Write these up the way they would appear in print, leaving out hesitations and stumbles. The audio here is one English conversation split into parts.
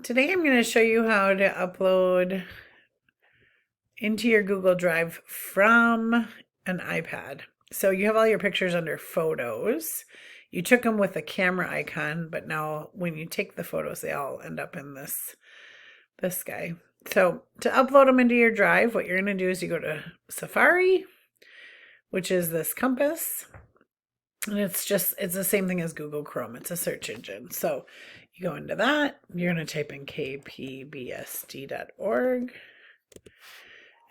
Today I'm going to show you how to upload into your Google Drive from an iPad. So you have all your pictures under Photos. You took them with a camera icon, but now when you take the photos, they all end up in this guy. So to upload them into your Drive, what you're going to do is you go to Safari, which is this compass. And it's the same thing as Google Chrome. It's a search engine. So you go into that, you're going to type in kpbsd.org,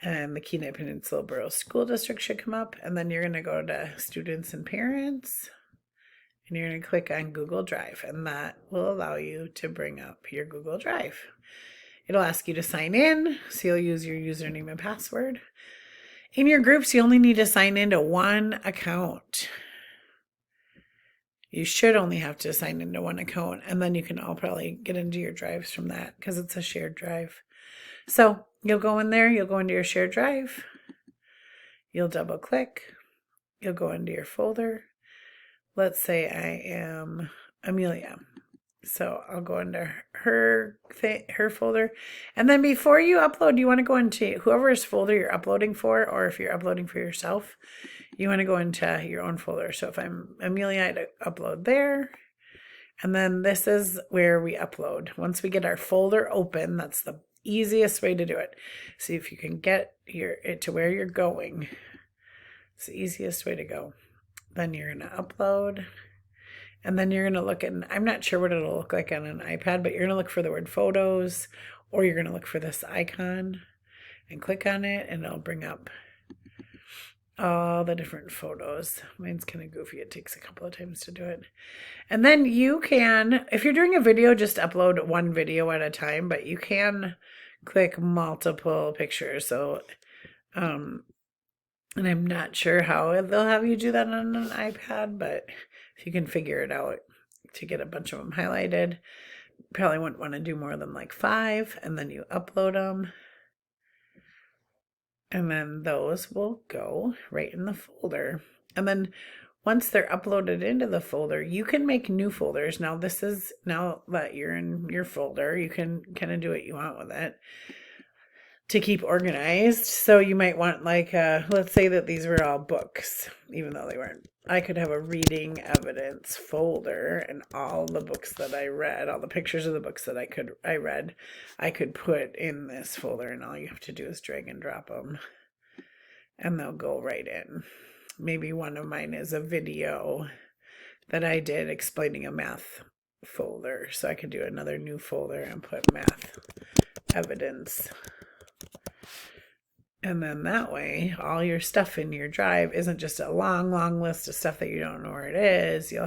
and the Kenai Peninsula Borough School District should come up. And then you're going to go to Students and Parents, and you're going to click on Google Drive, and that will allow you to bring up your Google Drive. It'll ask you to sign in, so you'll use your username and password. In your groups, you only need to sign into one account. You should only have to sign into one account, and then you can all probably get into your drives from that because it's a shared drive. So you'll go in there, you'll go into your shared drive, you'll double click, you'll go into your folder. Let's say I am Amelia. So I'll go into her folder. And then before you upload, you want to go into whoever's folder you're uploading for, or if you're uploading for yourself, you want to go into your own folder. So if I'm Amelia, I'd upload there. And then this is where we upload. Once we get our folder open, that's the easiest way to do it. See if you can get it to where you're going. It's the easiest way to go. Then you're going to upload. And then you're going to look at, I'm not sure what it'll look like on an iPad, but you're going to look for the word photos, or you're going to look for this icon and click on it, and it'll bring up all the different photos. Mine's kind of goofy. It takes a couple of times to do it. And then you can, if you're doing a video, just upload one video at a time, but you can click multiple pictures. So, and I'm not sure how they'll have you do that on an iPad, but if you can figure it out to get a bunch of them highlighted, probably wouldn't want to do more than like 5, and then you upload them. And then those will go right in the folder. And then once they're uploaded into the folder, you can make new folders. Now that you're in your folder, you can kind of do what you want with it to keep organized. So you might want let's say that these were all books, even though they weren't. I could have a reading evidence folder, and all the books that I read, all the pictures of the books that I read, I could put in this folder, and all you have to do is drag and drop them, and they'll go right in. Maybe one of mine is a video that I did explaining a math folder, so I could do another new folder and put math evidence. And then that way, all your stuff in your drive isn't just a long, long list of stuff that you don't know where it is. You'll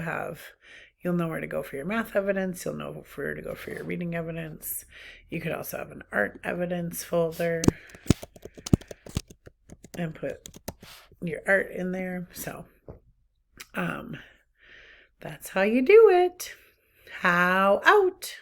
know where to go for your math evidence. You'll know where to go for your reading evidence. You could also have an art evidence folder and put your art in there. So, that's how you do it. How out.